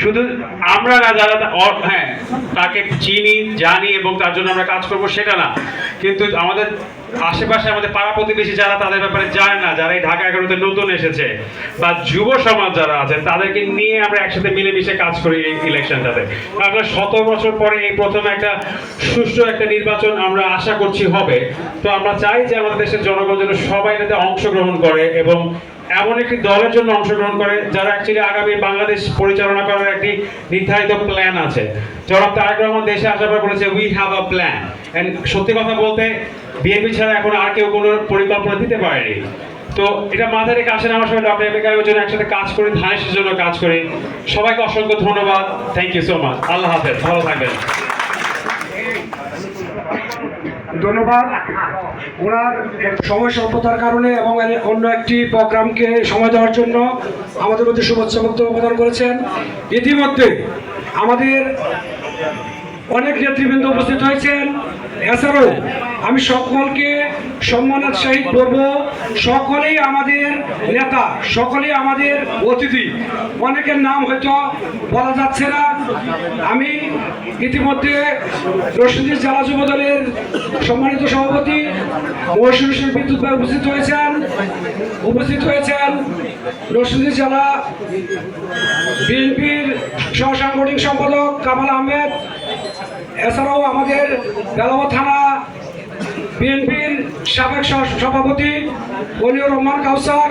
শুধু আমরা না যারা হ্যাঁ তাকে চিনি জানি এবং তার জন্য আমরা কাজ করব সেটা না, কিন্তু আমাদের আশেপাশে আমাদের পাড়া প্রতিবেশী যারা তাদের ব্যাপারে জানে না, যারা এই ঢাকা 11-তে নতুন এসেছে বা যুব সমাজ যারা আছে তাদেরকে নিয়ে আমরা একসাথে মিলেমিশে কাজ করি এই ইলেকশনটাতে। আসলে 17 বছর পরে এই প্রথম একটা সুষ্ঠু একটা নির্বাচন আমরা আশা করছি হবে। তো আমরা চাই যে আমাদের দেশের জনগণ যেন সবাই এটাতে অংশগ্রহণ করে এবং এমন একটি দলের জন্য অংশগ্রহণ করে যারা অ্যাকচুয়ালি আগামী বাংলাদেশ পরিচালনা করার একটি নির্ধারিত প্ল্যান আছে। জনাব তারেক রহমান দেশে আসার পর বলেছে we have a plan, and সত্যি কথা বলতে বিএনপি ছাড়া এখন আর কেউ কোনো পরিকল্পনা দিতে পারেনি। তো এটা মাথায় রেখে আসেন আমার সঙ্গে ডক্টর এম এ কাইমের জন্য একসাথে কাজ করি, ধানের জন্য কাজ করি। সবাইকে অসংখ্য ধন্যবাদ, থ্যাংক ইউ সো মাচ, আল্লাহ হাফেজ, ভালো থাকবেন। ধন্যবাদ ওনার সময় স্বল্পতার কারণে এবং অন্য একটি প্রোগ্রামকে সময় দেওয়ার জন্য আমাদের মধ্যে শুভেচ্ছা বক্তব্য প্রদান করেছেন। ইতিমধ্যে আমাদের অনেক নেতৃবৃন্দ উপস্থিত হয়েছেন। এছাড়াও আমি সকলকে সম্মানের সহিত বলবো, সকলেই আমাদের নেতা, সকলেই আমাদের অতিথি। অনেকের নাম হয়তো বলা যাচ্ছে না। আমি ইতিমধ্যে রশিদী জেলা যুব দলের সম্মানিত সভাপতি মহসিন হোসেন বিদ্যুৎ ভাই উপস্থিত হয়েছেন রশিদী জেলা বিএনপির সহসাংগঠনিক সম্পাদক কামাল আহমেদ, এছাড়াও আমাদের বেলাবা থানা বিএনপির সাবেক সভাপতি ওলিউর রহমান কাউসার,